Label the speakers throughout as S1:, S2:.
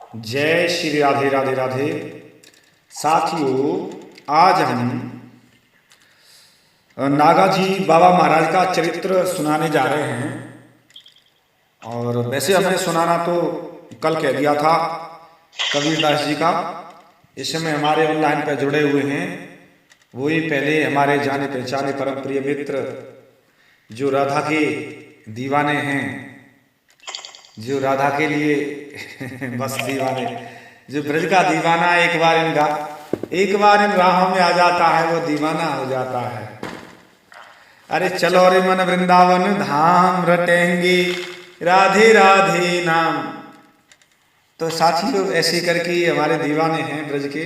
S1: जय श्री राधे राधे राधे। साथियों, आज हम नागाजी बाबा महाराज का चरित्र सुनाने जा रहे हैं। और वैसे हमने सुनाना तो कल कह दिया था कबीरदास जी का। इस समय हमारे ऑनलाइन पर जुड़े हुए हैं वही पहले हमारे जाने पहचाने परम प्रिय मित्र जो राधा के दीवाने हैं, जो राधा के लिए बस दीवाने, जो ब्रज का दीवाना एक बार इन राहों में आ जाता है वो दीवाना हो जाता है। अरे चलो रे मन वृंदावन धाम रटेंगे राधे राधे नाम। तो साथियों, ऐसे करके हमारे दीवाने हैं ब्रज के,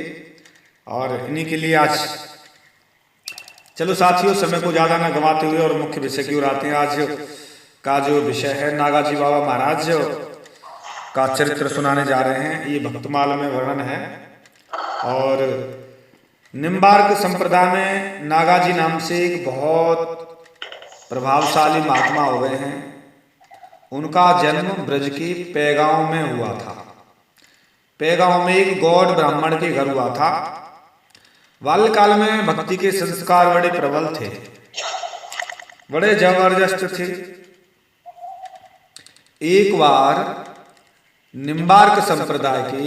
S1: और इन्हीं के लिए आज चलो साथियों समय को ज्यादा न गंवाते हुए और मुख्य विषय की ओर आते हैं। आज का जो विषय है नागाजी बाबा महाराज का चरित्र सुनाने जा रहे हैं। ये भक्तमाल में वर्णन है। और निम्बार्क संप्रदाय में नागाजी नाम से एक बहुत प्रभावशाली महात्मा हो गए हैं। उनका जन्म ब्रज के पैगांव में हुआ था। पैगांव में एक गौड़ ब्राह्मण के घर हुआ था। बाल्यकाल में भक्ति के संस्कार बड़े प्रबल थे, बड़े जबरदस्त थे। एक बार निम्बार्क संप्रदाय के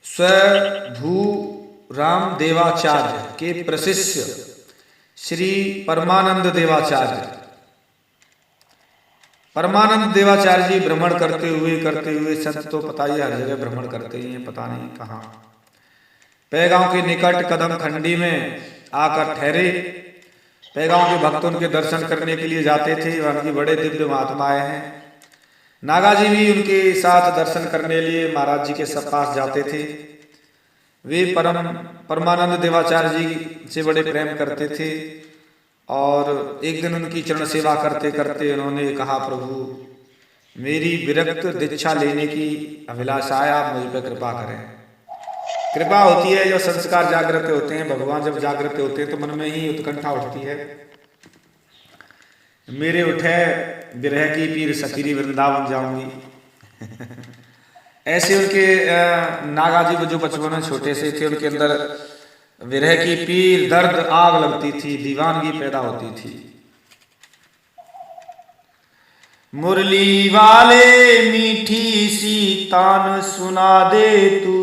S1: स्वभू राम देवाचार्य के प्रशिष्य श्री परमानंद देवाचार्य जी भ्रमण करते हुए संत तो पता ही हर जगह भ्रमण करते ही हैं, पता नहीं कहाँ पैगांव के निकट कदम खंडी में आकर ठहरे। पैगांव के भक्त उनके दर्शन करने के लिए जाते थे। वहां की बड़े दिव्य महात्माएं हैं। नागाजी भी उनके साथ दर्शन करने लिए महाराज जी के सब पास जाते थे। वे परमानंद देवाचार्य जी से बड़े प्रेम करते थे। और एक दिन उनकी चरण सेवा करते करते उन्होंने कहा, प्रभु मेरी विरक्त दीक्षा लेने की अभिलाषा है, आप मुझ पर कृपा करें। कृपा होती है जो संस्कार जागृत होते हैं, भगवान जब जागृत होते हैं तो मन में ही उत्कंठा उठती है। मेरे उठे विरह की पीर सकीरी वृंदावन जाऊंगी। ऐसे उनके नागाजी को जो बचपन में छोटे से थे उनके अंदर विरह की पीर, दर्द, आग लगती थी, दीवानगी पैदा होती थी। मुरली वाले मीठी सी तान सुना दे तू,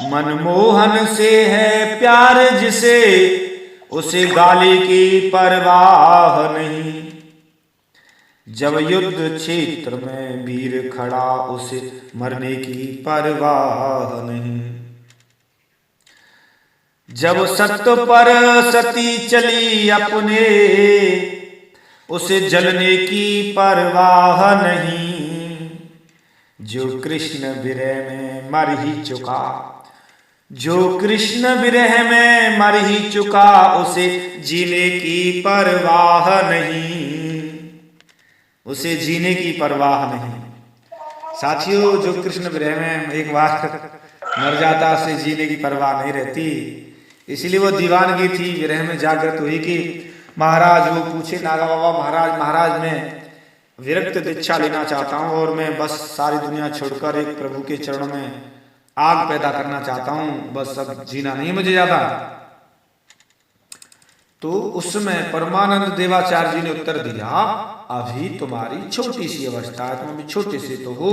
S1: मनमोहन से है प्यार जिसे उसे गाली की परवाह नहीं। जब युद्ध क्षेत्र में वीर खड़ा उसे मरने की परवाह नहीं। जब सत्य पर सती चली अपने उसे जलने की परवाह नहीं। जो कृष्ण विरह में मर ही चुका, जो कृष्ण विरह में मर ही चुका उसे जीने की परवाह नहीं, उसे जीने की परवाह नहीं। साथियों, जो कृष्ण विरह में एक बार मर जाता उसे जीने की परवाह नहीं रहती। इसलिए वो दीवानगी थी, विरह में जागृत हुई कि महाराज वो पूछे नागा बाबा, महाराज मैं विरक्त दीक्षा लेना चाहता हूँ और मैं बस सारी दुनिया छोड़कर एक प्रभु के चरणों में आग पैदा करना चाहता हूं, बस अब जीना नहीं मुझे ज्यादा। तो उस समय परमानंद देवाचार्य जी ने उत्तर दिया, अभी तुम्हारी छोटी सी अवस्था है, तुम अभी छोटे से तो हो,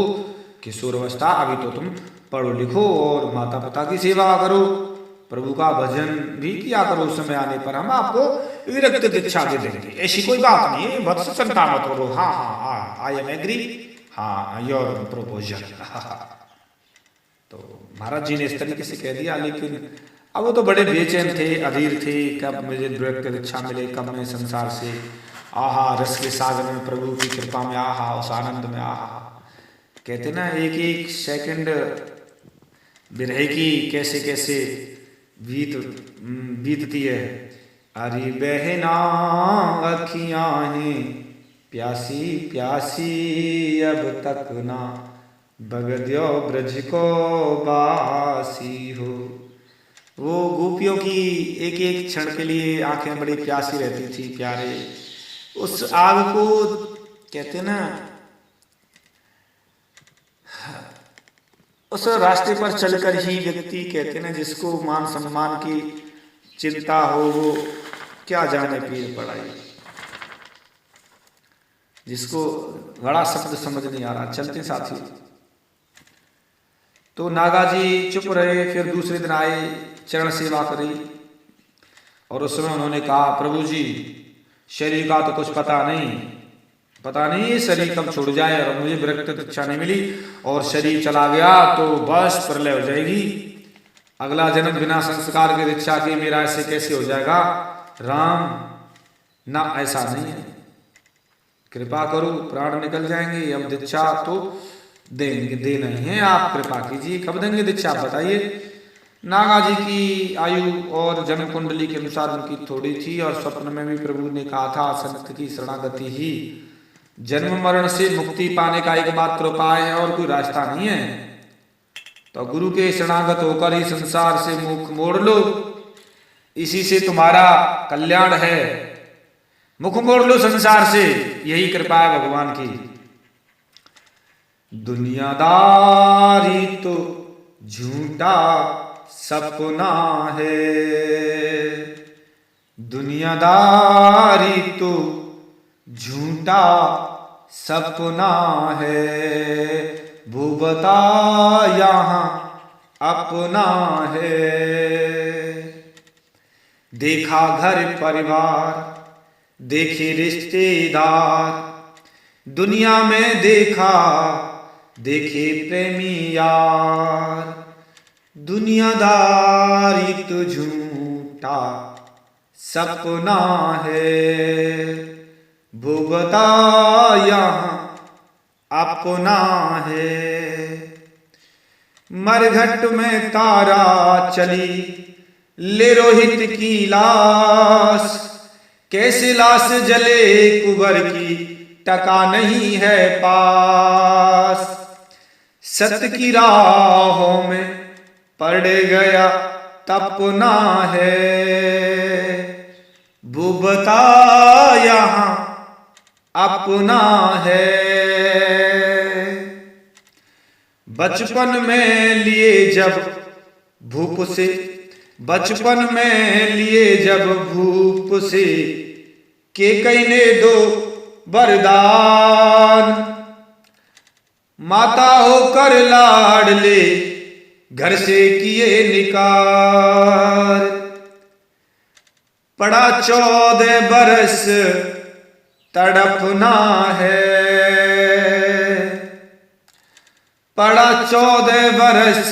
S1: किशोर अवस्था, अभी तो तुम पढ़ो लिखो और माता पिता की सेवा करो, प्रभु का भजन भी किया करो। उस समय आने पर हम आपको विरक्त दीक्षा दे देंगे, ऐसी कोई बात नहीं है, वत्स चिंता मत करो। हाँ, आई एम एग्री, हाँ योर प्रोपोजल। तो महाराज जी ने इस तरीके से कह दिया। लेकिन अब वो तो बड़े बेचैन थे, अधीर थे, कब मुझे विरक्त दीक्षा मिले, कब मैं संसार से आहा रस के सागर में प्रभु की कृपा में आहा उस आनंद में आहा। कहते ना एक एक सेकंड विरह की कैसे कैसे बीतती है। अरे बहना अखियां हैं प्यासी प्यासी अब तक ना बगद्यो ब्रज को बासी हो। वो गोपियों की एक एक क्षण के लिए आंखें बड़ी प्यासी रहती थी। प्यारे उस आग को कहते ना उस रास्ते पर चलकर ही व्यक्ति कहते ना जिसको मान सम्मान की चिंता हो वो क्या जाने पीर पड़ाई, जिसको बड़ा शब्द समझ नहीं आ रहा। चलते साथी। तो नागा जी चुप रहे, फिर दूसरे दिन आए, चरण सेवा करी और उस समय उन्होंने कहा प्रभु जी शरीर का तो कुछ पता नहीं ये शरीर कब छूट जाए, और मुझे विरक्त दीक्षा नहीं मिली और शरीर चला गया तो बस प्रलय हो जाएगी, अगला जन्म बिना संस्कार के दीक्षा के मेरा ऐसे कैसे हो जाएगा। राम ना ऐसा नहीं है, कृपा करो प्राण निकल जाएंगे, अब दीक्षा तो देंगे, दे नहीं है, आप कृपा कीजिए, कब देंगे दीक्षा बताइए। नागा जी की आयु और जन्म कुंडली के अनुसार उनकी थोड़ी थी और स्वप्न में भी प्रभु ने कहा था संत की शरणागति ही जन्म मरण से मुक्ति पाने का एकमात्र उपाय है और कोई रास्ता नहीं है। तो गुरु के शरणागत होकर ही संसार से मुख मोड़ लो, इसी से तुम्हारा कल्याण है, मुख मोड़ लो संसार से, यही कृपा है भगवान की। दुनियादारी तो झूठा सपना है, दुनियादारी तो झूठा सपना है, वो बता यहाँ अपना है। देखा घर परिवार, देखे रिश्तेदार, दुनिया में देखे प्रेमी यार, दुनियादारी तो झूठा सपना है, वो बता यहाँ अपना है। मरघट में तारा चली ले रोहित की लाश, कैसे लाश जले कुंवर की टका नहीं है पास, सत्य की राहों में पड़ गया तपना है, वो बता यहाँ अपना है। बचपन में लिए जब भूप से, बचपन में लिए जब भूप से के कई ने दो वरदान, माता होकर लाडले घर से किए निकार, पड़ा 14 बरस तड़पना है, पड़ा 14 बरस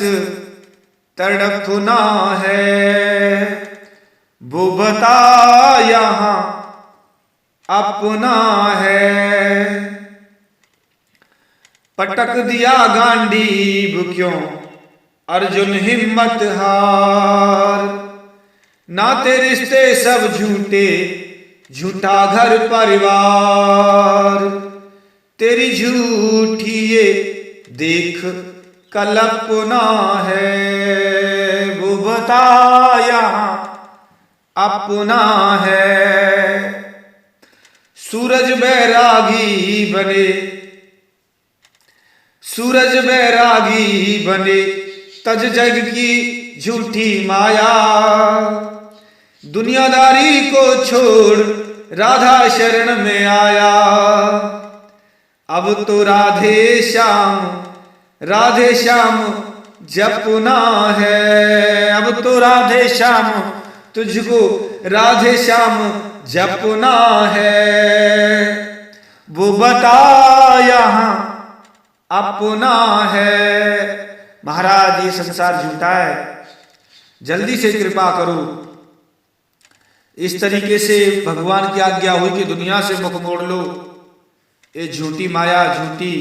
S1: तड़पना है, वो बता यहाँ अपना है। पटक दिया गांडीव क्यों अर्जुन हिम्मत हार, नाते रिश्ते सब झूठे, झूठा घर परिवार, तेरी झूठी ये देख कल्पना है, वो बता यहाँ अपना है। सूरज बैरागी बने, सूरज बैरागी बने, तज जग की झूठी माया, दुनियादारी को छोड़ राधा शरण में आया, अब तो राधे श्याम जपना है, अब तो राधे श्याम तुझको राधे श्याम जपना है, वो बता यहाँ अपना है। महाराज ये संसार झूठा है, जल्दी से कृपा करो। इस तरीके से भगवान की आज्ञा हुई कि दुनिया से मुख मोड़ लो, ये झूठी माया, झूठी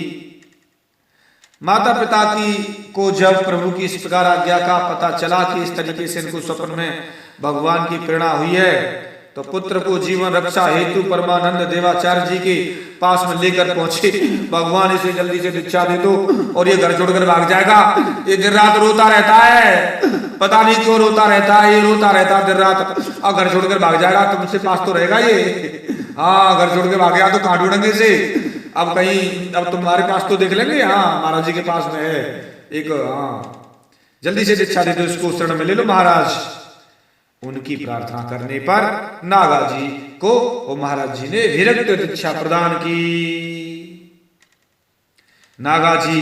S1: माता पिता की को जब प्रभु की इस प्रकार आज्ञा का पता चला कि इस तरीके से इनको स्वप्न में भगवान की प्रेरणा हुई है, तो पुत्र को जीवन रक्षा हेतु परमानंद देवाचार्य जी के पास में लेकर पहुंचे। भगवान इसे जल्दी से दीक्षा दे दो और ये घर छोड़कर भाग जाएगा। ये दिन रात रोता रहता है, पता नहीं क्यों रोता रहता है, ये रोता रहता है दिन रात, और घर छोड़कर भाग जाएगा, तुमसे पास तो रहेगा ये। हाँ, घर छोड़ के भाग गया तो कहाँ ढूंढेंगे से, अब कहीं, अब तुम्हारे पास तो देख लेंगे, हाँ महाराज जी के पास में है एक, हाँ जल्दी से दीक्षा दे दो इसको, शरण में ले लो महाराज। उनकी प्रार्थना करने पर नागा जी को और महाराज जी ने विरक्त दीक्षा प्रदान की। नागा जी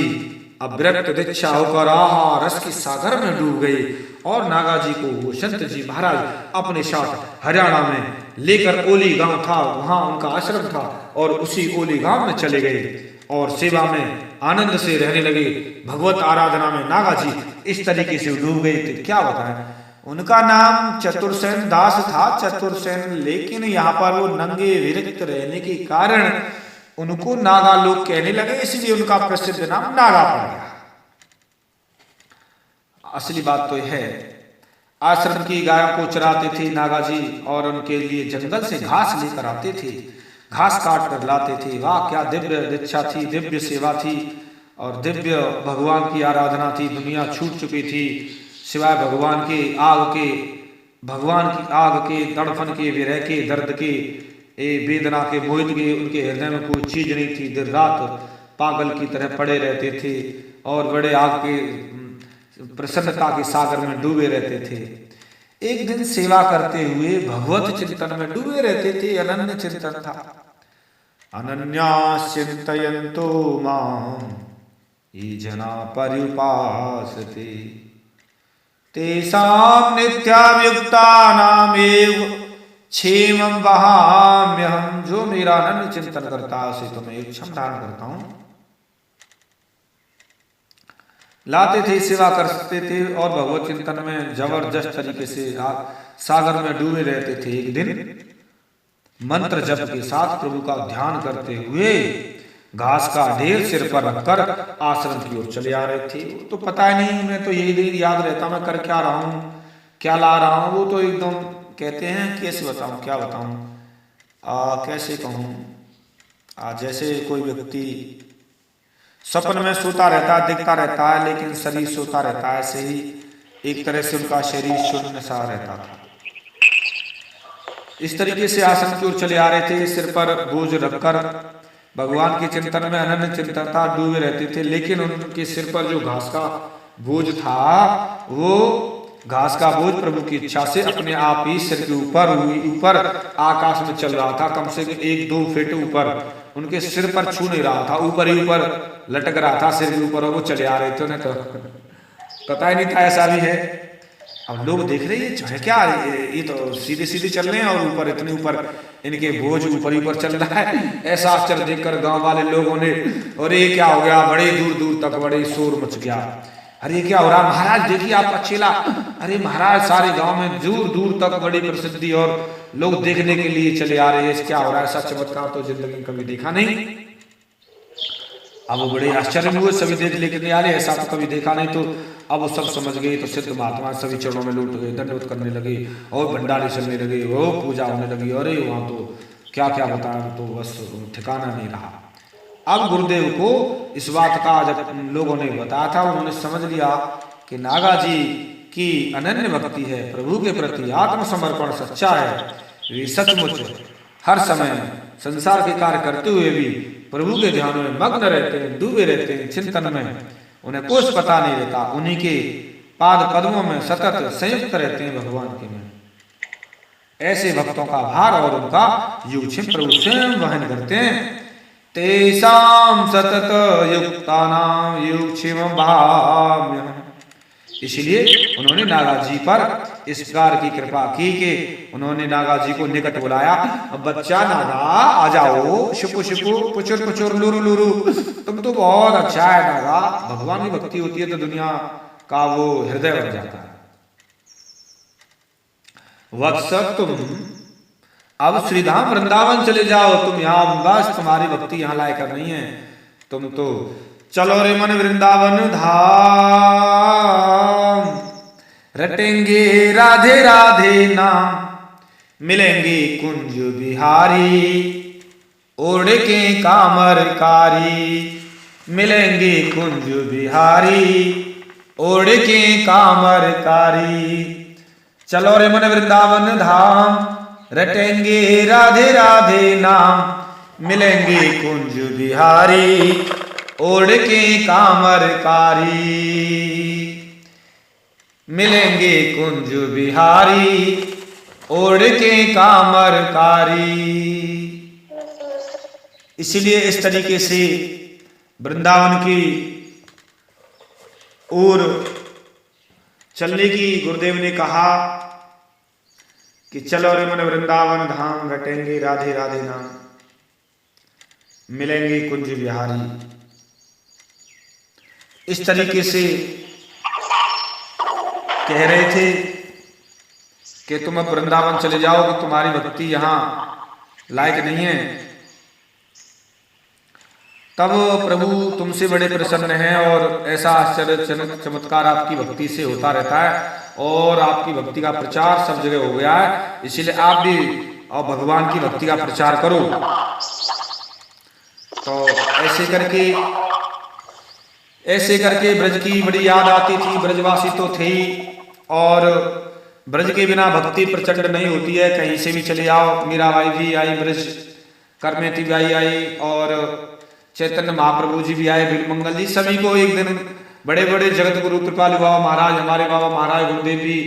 S1: अब विरक्त दीक्षा होकर आहा रस के सागर में डूब गए और नागा जी को वो संत जी महाराज अपने साथ हरियाणा में लेकर ओली गांव था, वहां उनका आश्रम था, और उसी ओली गांव में चले गए और सेवा में आनंद से रहने लगे। भगवत आराधना में नागा जी इस तरीके से डूब गए थे, क्या बताएं। उनका नाम चतुरसेन दास था, चतुरसेन, लेकिन यहाँ पर वो नंगे विरक्त रहने के कारण उनको नागा लोग कहने लगे, इसलिए उनका प्रसिद्ध नाम नागा पड़ गया। असली बात तो यह है, आश्रम की गायों को चराते थे नागा जी और उनके लिए जंगल से घास लेकर आते थे, घास काट कर लाते थे। वाह क्या दिव्य दीक्षा थी, दिव्य सेवा थी और दिव्य भगवान की आराधना थी। दुनिया छूट चुकी थी, सिवाय भगवान के आग के, भगवान की आग के, तड़फन के, विरह के, दर्द के, वेदना के, मोहित के उनके हृदय में कोई चीज नहीं थी। दिन रात पागल की तरह पड़े रहते थे और बड़े आग के प्रसन्नता के सागर में डूबे रहते थे। एक दिन सेवा करते हुए भगवत चिंतन में डूबे रहते थे, अनन्य चिंतन था। अनन्या चिंतयन्तो मां ये जना पर्युपासते तेषां नित्याभियुक्तानामेव क्षेमं वहाम्यहम्। जो मेरा अनन्य चिंतन करता है उसे तो मैं एक क्षम दान करता हूं। लाते थे, सेवा करते थे और भगवत चिंतन में जबरदस्त तरीके से सागर में डूबे रहते थे। एक दिन मंत्र जप के साथ प्रभु का ध्यान करते हुए घास का ढेर सिर पर रखकर आश्रम की ओर चले आ रहे थे। तो पता ही नहीं, उन्हें तो यही याद रहता मैं कर क्या रहा हूँ, क्या ला रहा हूँ। वो तो एकदम कहते हैं कैसे बताऊँ, क्या बताऊँ, कैसे कहूँ, जैसे कोई व्यक्ति सपन में सोता रहता है, दिखता रहता है, लेकिन शरीर सोता रहता है, ऐसे ही एक तरह से उनका शरीर शून्य सा रहता था। इस तरीके से आश्रम की ओर चले आ रहे थे, सिर पर बोझ रखकर भगवान के चिंतन में अनन्य चिंतन था, डूबे रहते थे। लेकिन उनके सिर पर जो घास का बोझ था, वो घास का बोझ प्रभु की इच्छा से अपने आप ही सिर के ऊपर आकाश में चल रहा था। कम से कम 1-2 फीट ऊपर उनके सिर पर छू नहीं रहा था, ऊपर ही ऊपर लटक रहा था सिर के ऊपर, और वो चले आ रहे थे। उन्हें तो पता ही नहीं था ऐसा भी है। अब लोग देख रहे हैं है क्या, ये तो सीधे सीधे चल रहे हैं और ऊपर इतने ऊपर इनके बोझ ऊपर ऊपर चल रहा है। ऐसा आश्चर्य देखकर गांव वाले लोगों ने, और ये क्या हो गया, बड़े दूर दूर तक बड़े शोर मच गया। अरे क्या हो रहा महाराज, देखिए आपका चेला, अरे महाराज सारे गांव में दूर दूर तक बड़ी प्रसिद्धि और लोग देखने के लिए चले आ रहे हैं, क्या हो रहा है, ऐसा चमत्कार तो जिंदगी में कभी देखा नहीं। अब वो बड़े आश्चर्य में हुए, सभी देख लेके आ रहे, ऐसा तो कभी देखा नहीं। तो अब वो सब समझ गए, तो सिद्ध महात्मा सभी चरणों में लौट गए, दंडवत करने लगे और भंडारे चलने लगे, वो पूजा होने लगी। अरे वहां तो क्या क्या बताया, तो बस ठिकाना नहीं रहा। अब गुरुदेव को इस बात का जब लोगों ने बताया था, उन्होंने समझ लिया कि नागा जी की अनन्य भक्ति है, प्रभु के प्रति आत्मसमर्पण सच्चा है। वे सचमुच हर समय संसार के कार्य करते हुए भी प्रभु के ध्यान में मग्न रहते हैं, डूबे रहते हैं चिंतन में, उन्हें कुछ पता नहीं रहता, उन्हीं के पाद पद्मों में सतत संयुक्त रहते हैं भगवान के में। ऐसे भक्तों का भार और उनका युगक्षेम प्रभु स्वयं वहन करते हैं। तेषां सतत युक्तानां युगक्षेम भाम्यहम्। इसलिए उन्होंने नागा जी पर इस प्रकार की कृपा की कि उन्होंने नागा जी को निकट बुलाया। अब बच्चा नागा आ जाओ, शुपु शुपु पुचुर पुचुर लुरु लुरु, तुम तो बहुत अच्छा है नागा। भगवान की भक्ति होती है तो दुनिया का वो हृदय बन जाता है। वत्स तुम अब श्रीधाम वृंदावन चले जाओ, तुम यहाँ बस तुम्हारी भक्ति यहाँ लायक नहीं है, तुम तो चलो रे मन वृंदावन धाम, रटेंगे राधे राधे नाम, मिलेंगे कुंज बिहारी, ओढ़ के कामरकारी, मिलेंगे कुंज बिहारी, ओढ़ के कामरकारी। चलो रे मन वृंदावन धाम, रटेंगे राधे राधे नाम, मिलेंगे कुंज बिहारी ओढ़ के कामरकारी। मिलेंगे कुंज बिहारी ओढ़ के कामरकारी। इसलिए इस तरीके से वृंदावन की ओर चलने की गुरुदेव ने कहा कि चलो रे मन वृंदावन धाम घटेंगे राधे राधे नाम, मिलेंगे कुंज बिहारी। इस तरीके से कह रहे थे कि तुम अब वृंदावन चले जाओ कि तुम्हारी भक्ति यहां लायक नहीं है। तब प्रभु तुमसे बड़े प्रसन्न हैं और ऐसा आश्चर्यजनक चमत्कार आपकी भक्ति से होता रहता है और आपकी भक्ति का प्रचार सब जगह हो गया है, इसलिए आप भी और भगवान की भक्ति का प्रचार करो। तो ऐसे करके ब्रज की बड़ी याद आती थी। ब्रजवासी तो थे ही, और ब्रज के बिना भक्ति प्रचंड नहीं होती है। कहीं से भी चले आओ, मीराबाई जी आई, ब्रज करमेती बाई आई और चैतन्य महाप्रभु जी भी आए, बिलमंगल जी, सभी को एक दिन बड़े बड़े जगत गुरु कृपालु बाबा महाराज, हमारे बाबा महाराज गुरुदेव भी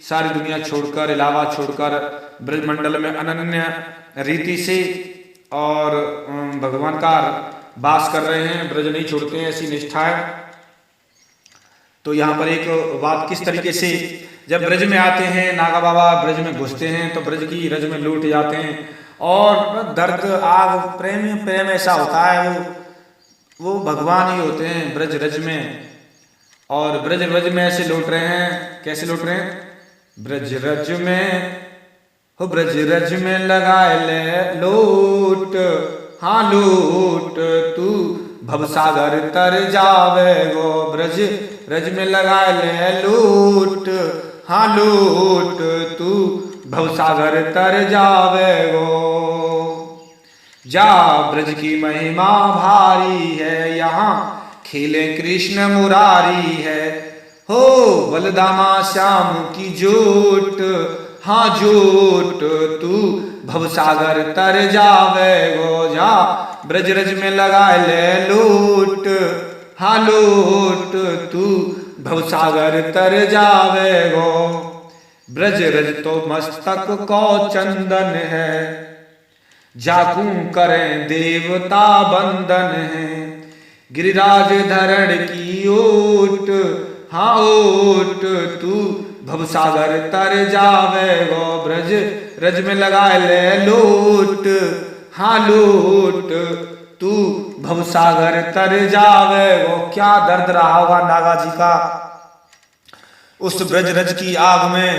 S1: सारी दुनिया छोड़कर, इलाहाबाद छोड़कर ब्रज मंडल में अनन्य रीति से और भगवान का वास कर रहे हैं, ब्रज नहीं छोड़ते हैं, ऐसी निष्ठा है। तो यहाँ पर एक बात किस तरीके से जब ब्रज में आते हैं, नागा बाबा ब्रज में घुसते हैं तो ब्रज की रज में लौट जाते हैं और दर्द आग प्रेम ऐसा होता है, वो भगवान ही होते हैं ब्रज रज में। और ब्रज रज में ऐसे लौट रहे हैं, कैसे लौट रहे हैं? ब्रज रज में हो, ब्रज रज में लगाए ले लूट, हाँ लूट तू भवसागर तर जावे गो। ब्रज रज में लगाए ले लूट, हाँ लूट तू भवसागर तर जावे गो। जा ब्रज की महिमा भारी है, यहाँ खेले कृष्ण मुरारी है। हो बलदामा श्याम की जोट, हाँ जोट तू भवसागर तर जावे गो। जा ब्रज रज में लगा ले लूट, हाँ लूट तू भवसागर तर जावे गो। ब्रज रज तो मस्तक को चंदन है, जाकू करें देवता बंदन है। गिरिराज धरण की ओट, हाँ ओट तू भवसागर तर जावे गो। ब्रज रज में लगा ले लूट, हाँ लूट तू भवसागर तर जावे गो। क्या दर्द रहा होगा नागा जी का उस ब्रज रज की आग में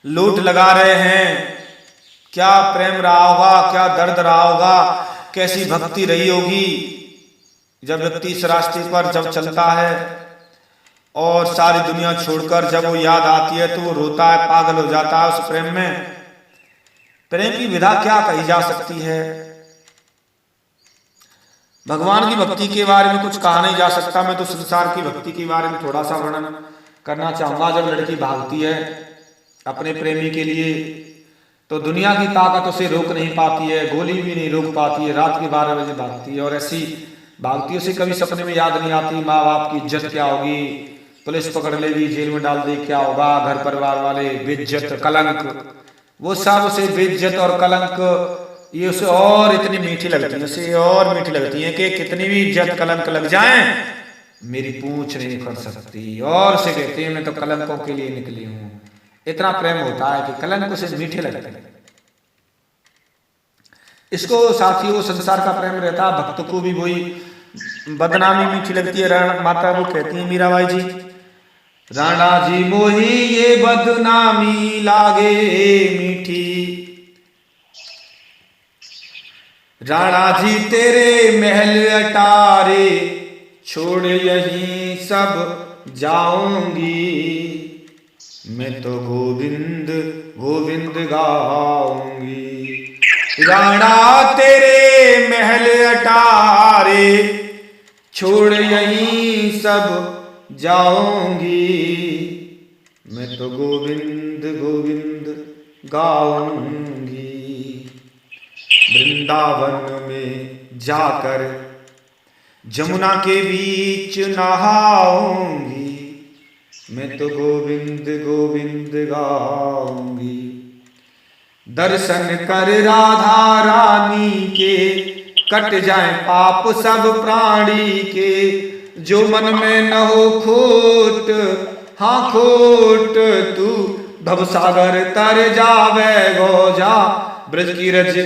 S1: लूट लगा रहे हैं। क्या प्रेम रहा होगा, क्या दर्द रहा होगा, कैसी भक्ति रही होगी जब व्यक्ति इस रास्ते पर जब चलता है और सारी दुनिया छोड़कर जब वो याद आती है तो वो रोता है, पागल हो जाता है उस प्रेम में। प्रेम की विधा क्या कही जा सकती है? भगवान की भक्ति के बारे में कुछ कहा नहीं जा सकता। मैं तो संसार की भक्ति के बारे में थोड़ा सा वर्णन करना चाहूंगा। जब लड़की भागती है अपने प्रेमी के लिए तो दुनिया की ताकत उसे रोक नहीं पाती है, गोली भी नहीं रोक पाती है। रात के 12 बजे भागती है और ऐसी भागती है, उसे कभी सपने में याद नहीं आती माँ बाप की इज्जत क्या होगी, पुलिस पकड़ लेगी, जेल में डाल दे, क्या होगा, घर परिवार वाले, बेइज्जत, कलंक, वो सब उसे बेइज्जत और कलंक ये उसे और इतनी मीठी लगती है, उसे और मीठी लगती है कि कितनी भी इज्जत कलंक लग जाए मेरी पूंछ नहीं उखड़ सकती। और उसे कहते हैं मैं तो कलंकों के लिए निकली हूं। इतना प्रेम होता है कि कलंक उसे मीठे लगते हैं। इसको साथियों संसार का प्रेम रहता है। भक्त को भी वही बदनामी मीठी लगती है। माता वो कहती है मीराबाई जी, राणा जी मोही ये बदनामी लागे मीठी, राणा जी तेरे महल अटारे छोड़ यहीं सब जाऊंगी, मैं तो गोविंद गोविंद गाऊंगी। राणा तेरे महल अटारे छोड़ यहीं सब जाऊंगी, मैं तो गोविंद गोविंद गाऊंगी। वृंदावन में जाकर जमुना के बीच नहाऊंगी, मैं तो गोविंद गोविंद गाऊंगी। दर्शन कर राधा रानी के कट जाए पाप सब प्राणी के, जो मन में न हो खोट, हाँ खोट तू भवसागर तर जावे गोजा। ब्रज की रज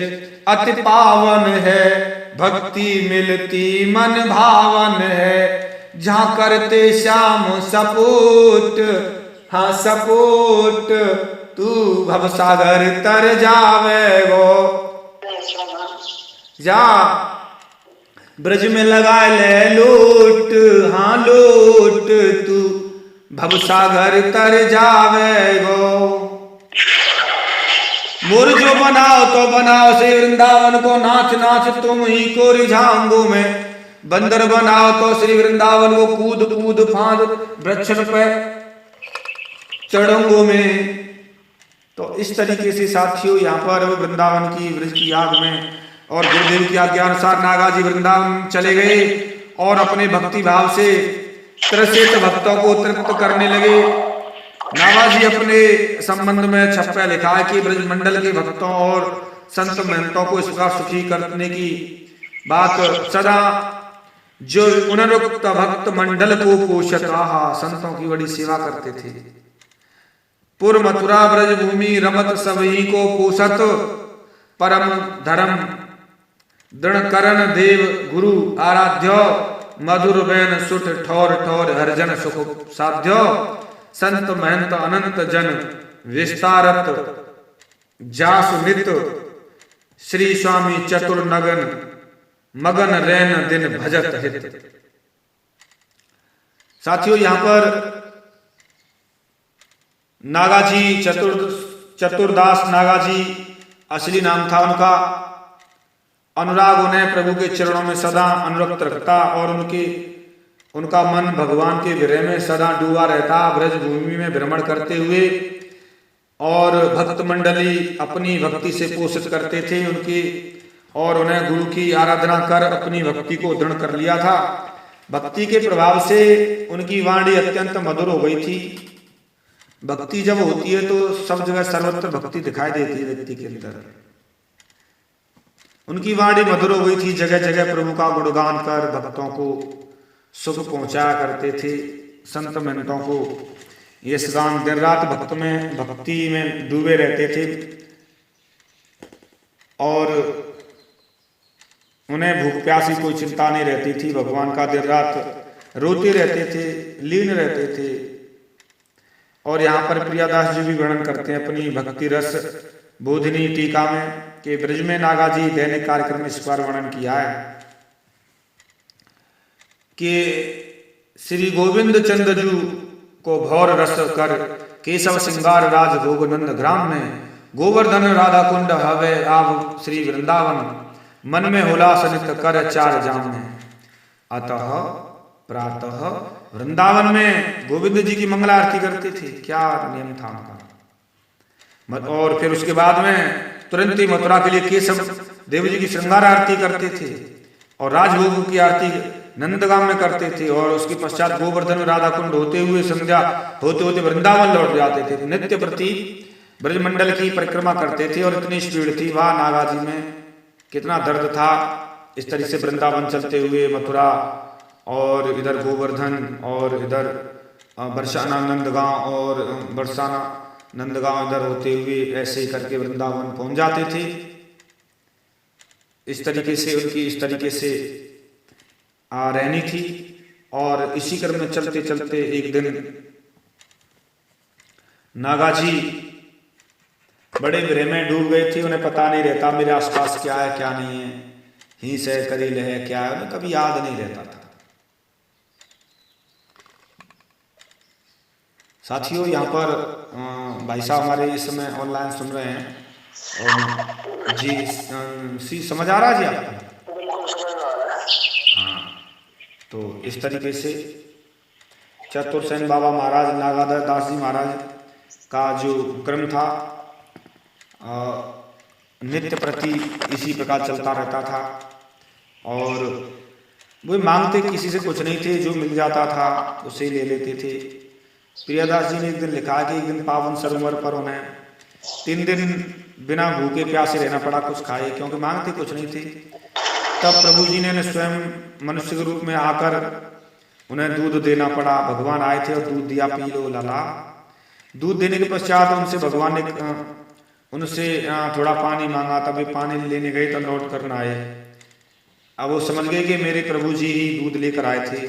S1: अति पावन है, भक्ति मिलती मन भावन है। जहाँ करते श्याम सपोट, हाँ सपोट तू भवसागर तर जावे गो जा। ब्रज में लगा ले लोट, हाँ लोट तू भवसागर तर जावे गो। मोर जो बनाओ तो बनाओ से वृंदावन को, नाच नाच तुम ही को रिझाऊंगो मैं। बंदर बनाओ तो श्री वृंदावन को, कूद कूद फांद वृक्ष पे चढ़ूंगो मैं। तो इस तरीके से साथियों यहाँ पर वृंदावन की ब्रज की याद में और गुरुदेव की आज्ञा अनुसार नागा जी वृंदावन चले गए और अपने भक्ति भाव से त्रसित भक्तों को तृप्त करने लगे। नागा जी अपने संबंध में छप्पा लिखा है कि ब्रज मंडल के भक्तों और संत महंतों को इस प्रकार सुखी करने की बात सदा जो पुनरुक्त भक्त मंडल को पोषक रहा, संतों की बड़ी सेवा करते थे। पूर्व मथुरा ब्रज भूमि रमत सभी को पोषत, परम धर्म दृढ़ करण देव गुरु आराध्य। मधुर बैन सुठ ठौर ठौर हरजन सुख साध्य। संत महंत अनंत जन विस्तारत जासु नित। श्री स्वामी चतुर नगन मगन रैन दिन भजत हित। साथियों यहाँ पर नागाजी चतुरदास नागाजी असली नाम था उनका। अनुराग उन्हें प्रभु के चरणों में सदा अनुरक्त रखता और उनका मन भगवान के विरह में सदा डूबा रहता। ब्रज भूमि में भ्रमण करते हुए और भक्त मंडली अपनी भक्ति से पोषित करते थे उनकी, और उन्हें गुरु की आराधना कर अपनी भक्ति को दृढ़ कर लिया था। भक्ति के प्रभाव से उनकी वाणी अत्यंत मधुर हो गई थी। भक्ति जब होती है तो सब जगह सर्वत्र भक्ति दिखाई देती है व्यक्ति के अंदर। उनकी वाणी मधुर हो गई थी, जगह जगह प्रभु का गुणगान कर भक्तों को सुख पहुंचाया करते थे। संत महंतों को ये गान दिन रात भक्ति में डूबे रहते थे और उन्हें भूख प्यास की कोई चिंता नहीं रहती थी। भगवान का दिन रात रोते रहते थे, लीन रहते थे। और यहाँ पर प्रियादास जी भी वर्णन करते हैं अपनी भक्ति रस बोधिनी टीका में कि ब्रज में नागा जी दैनिक कार्यक्रम में इस बार वर्णन किया है कि श्री गोविंद चंद्र जू को भौर रस कर केशव सिंगार राज भोगनंद ग्राम में। गोवर्धन राधा कुंड हवे आव श्री वृंदावन। मन में होला सनित कर चार जाम में। अतः प्रातः वृंदावन में गोविंद जी की मंगला आरती करते थे। क्या नियम था उनका। और फिर उसके बाद में तुरंत ही मथुरा के लिए केशव देव जी की श्रृंगार आरती करते थे और राजभोग की आरती नंदगाम में करते थे। और उसके पश्चात गोवर्धन में राधा कुंड होते हुए संध्या होते होते वृंदावन लौट जाते थे। नित्य प्रति ब्रजमंडल की परिक्रमा करते थे और इतनी स्पीड थी वहां नागा जी में, कितना दर्द था। इस तरह से वृंदावन चलते हुए मथुरा और इधर गोवर्धन और इधर बरसाना नंदगांव और बरसाना नंदगांव इधर होते हुए ऐसे ही करके वृंदावन पहुंच जाते थे। इस तरीके से उनकी इस तरीके से रहनी थी। और इसी क्रम में चलते चलते एक दिन नागा जी बड़े विरह में डूब गए थे। उन्हें पता नहीं रहता मेरे आसपास क्या है क्या नहीं है, ही से करील है क्या है, उन्हें कभी याद नहीं रहता था। साथियों यहाँ पर भाई साहब हमारे इस समय ऑनलाइन सुन रहे हैं और जी समझ आ रहा है जी आपको? हाँ, तो इस तरीके से चतुरसेन बाबा महाराज नागादास जी महाराज का जो क्रम था नित्य प्रति इसी प्रकार चलता रहता था। और वो मांगते किसी से कुछ नहीं थे, जो मिल जाता था उसे ले लेते थे। प्रियदास जी ने एक दिन लिखा कि एक दिन पावन सरोवर पर उन्हें 3 दिन बिना भूखे प्यासे रहना पड़ा, कुछ खाए, क्योंकि मांगते कुछ नहीं थे। तब प्रभु जी ने स्वयं मनुष्य के रूप में आकर उन्हें दूध देना पड़ा। भगवान आए थे और दूध दिया, पी लो लाला। दूध देने के पश्चात उनसे भगवान ने उनसे थोड़ा पानी मांगा। तब वे पानी लेने गए तो लौट कर न आए। अब वो समझ गए कि मेरे प्रभु जी ही दूध लेकर आए थे।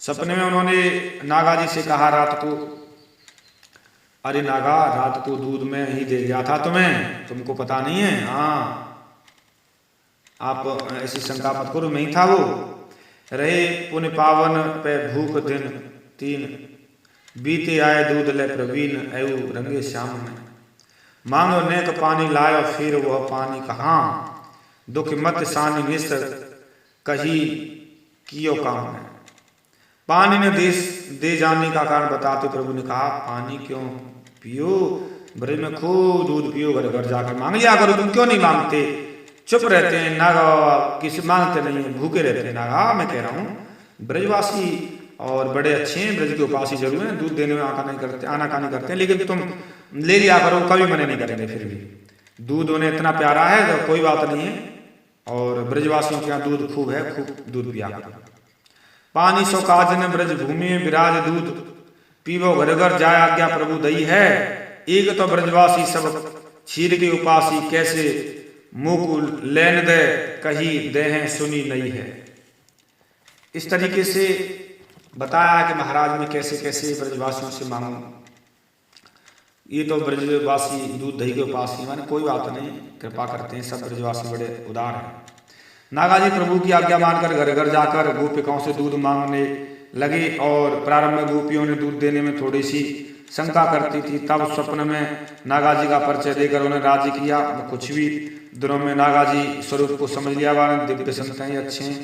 S1: सपने में उन्होंने नागा जी से कहा रात को, अरे नागा, रात को दूध में ही दे गया था तुम्हें, तुमको पता नहीं है? हाँ, आप ऐसी शंका मत करो, मैं ही था वो। रहे पुण्य पावन पे भूख दिन 3, बीते आए दूध ले प्रवीण, ऐऊ रंगे श्याम में। मांगो नेक पानी लायो, फिर वह पानी कहाँ, दुख मत सानी मिश्र कही कियो काम है। पानी ने दे जाने का कारण बताते प्रभु ने कहा, पानी क्यों पियो, ब्रज में खूब दूध पियो, घर घर जाकर मांग लिया करो। तुम क्यों नहीं मांगते? चुप रहते हैं नागा, किसी मांगते नहीं है, भूखे रहते हैं नागा। मैं कह रहा हूँ ब्रजवासी और बड़े अच्छे हैं, ब्रज के उपासी जरूर हैं, दूध देने में आनाकानी करते हैं, लेकिन तुम ले लिया करो, कभी मना नहीं करेंगे। फिर भी दूध उन्हें इतना प्यारा है तो कोई बात नहीं है, और ब्रजवासियों के यहाँ दूध खूब है, खूब दूध पिया करो। पानी सो काज न ब्रज भूमि में विराज दूध, पीवो घर घर जाय आज्ञा प्रभु दई है। एक तो ब्रजवासी सब क्षीर के उपासी, कैसे मुकुल लेन दे कही दे हैं सुनी नहीं है। इस तरीके से बताया कि महाराज में कैसे कैसे ब्रजवासियों से मांगू। ये तो ब्रजवासी दूध दही के उपासी, माने कोई बात नहीं, कृपा करते हैं, सब ब्रजवासी बड़े उदार हैं। नागा जी प्रभु की आज्ञा मानकर घर घर जाकर गोपिकाओं से दूध मांगने लगे, और प्रारंभ में गोपियों ने दूध देने में थोड़ी सी शंका करती थी। तब स्वप्न में नागा जी का परिचय देकर उन्हें राजी किया। कुछ भी दिनों में नागा जी स्वरूप को समझ लिया, दिव्य संत हैं, अच्छे हैं,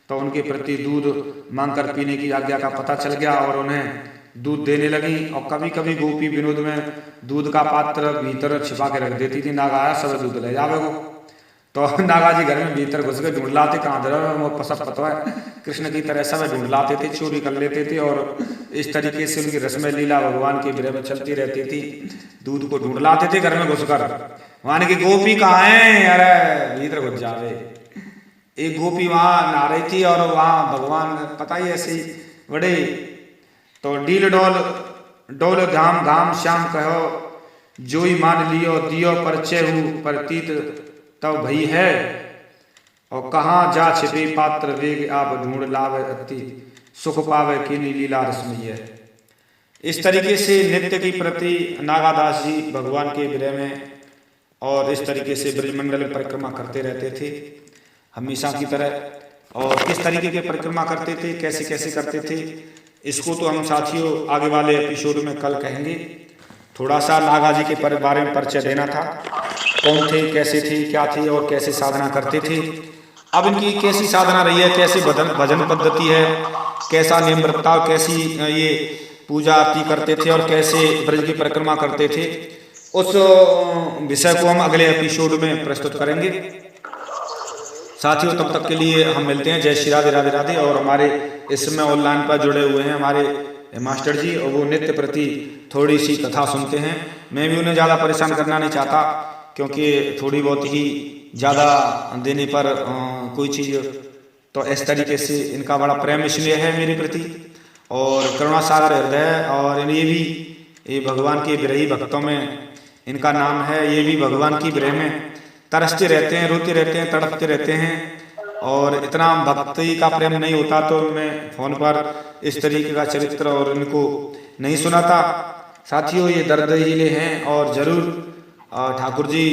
S1: तो उनके प्रति दूध मांगकर पीने की आज्ञा का पता चल गया और उन्हें दूध देने लगी। और कभी कभी गोपी विनोद में दूध का पात्र भीतर छिपा के रख देती थी। नागा आया, सब दूध ले जावे को, तो नागा जी घर में भीतर घुस के ढूंढ लाते, कहाँ दर सब पता है, कृष्ण की तरह सब ढूंढ लाते थे, चोरी कर लेते थे। और इस तरीके से उनकी रस्म लीला भगवान के विरह में चलती रहती थी। दूध को ढूंढ लाते थे घर में घुसकर, वहां की गोपी कहाँ है, अरे भीतर घुस जावे। एक गोपी वहां नहा रही थी और वहां भगवान पता ही ऐसे ही बड़े, तो डील डोल धाम धाम श्याम कहो, जोई मान लियो दियो परिचय हूँ प्रतीत तब भई है। और कहाँ जा छिपे पात्र वेग आप ढूंढ लावे, अति सुख पावे कीनी लीला रसमयी है। इस तरीके से नित्य की प्रति नागादास जी भगवान के विरह में और इस तरीके से ब्रजमंडल में परिक्रमा करते रहते थे हमेशा की तरह। और किस तरीके के परिक्रमा करते थे, कैसे कैसे करते थे, इसको तो हम साथियों आगे वाले एपिसोड में कल कहेंगे। थोड़ा सा नागा जी के बारे में परिचय देना था, कौन थे, कैसे थे, क्या थे और कैसे साधना करते थे। अब इनकी कैसी साधना रही है, कैसे भजन पद्धति है, कैसा नियम बर्ताव, कैसी ये पूजा आरती करते थे और कैसे ब्रज की परिक्रमा करते थे, उस विषय को हम अगले एपिसोड में प्रस्तुत करेंगे साथियों। तब तक के लिए हम मिलते हैं। जय श्री राधे राधे राधे। और हमारे इस समय ऑनलाइन पर जुड़े हुए हैं हमारे मास्टर जी, और वो नित्य प्रति थोड़ी सी कथा सुनते हैं। मैं भी उन्हें ज़्यादा परेशान करना नहीं चाहता, क्योंकि थोड़ी बहुत ही ज़्यादा देने पर कोई चीज़, तो इस तरीके से इनका बड़ा प्रेम इसलिए है मेरे प्रति, और करुणा सागर हृदय। और ये भी ये भगवान के विरही भक्तों में इनका नाम है। ये भी भगवान की विरह में तरसते रहते हैं, रोते रहते हैं, तड़पते रहते हैं। और इतना भक्ति का प्रेम नहीं होता तो मैं फोन पर इस तरीके का चरित्र और इनको नहीं सुनाता। साथियों ये दर्दहीले हैं और जरूर ठाकुर जी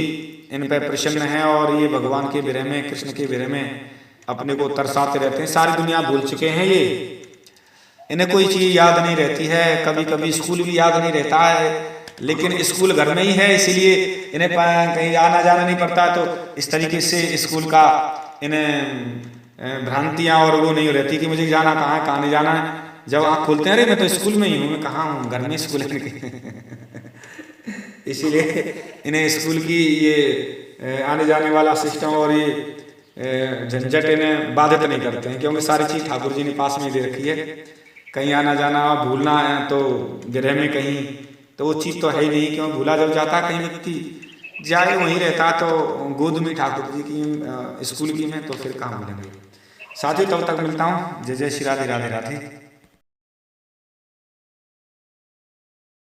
S1: इन पर प्रसन्न हैं, और ये भगवान के विरह में, कृष्ण के विरह में अपने को तरसाते रहते हैं। सारी दुनिया भूल चुके हैं ये, इन्हें कोई चीज़ याद नहीं रहती है। कभी कभी स्कूल भी याद नहीं रहता है, लेकिन स्कूल घर में ही है, इसीलिए इन्हें कहीं आना जाना नहीं पड़ता। तो इस तरीके से स्कूल का इन्हें भ्रांतियाँ और वो नहीं रहती कि मुझे जाना कहाँ है, कहाँ नहीं जाना है। जब आँख खोलते हैं, अरे मैं तो स्कूल में ही हूँ, मैं कहाँ हूँ, घर में स्कूल है। इसीलिए इन्हें स्कूल की ये आने जाने वाला सिस्टम और ये झंझट इन्हें बाधित नहीं करते हैं, क्योंकि सारी चीज़ ठाकुर जी ने पास में दे रखी है। कहीं आना जाना भूलना है तो गृह में कहीं, तो वो चीज़ तो है ही नहीं, क्यों भूला जब जाता कहीं व्यक्ति जाए वहीं रहता, तो गोद में ठाकुर जी की स्कूल की में, तो फिर कहाँ भूलेंगे। साथियों तब तक मिलता हूँ। जय जय श्री राधे, राधे राधे।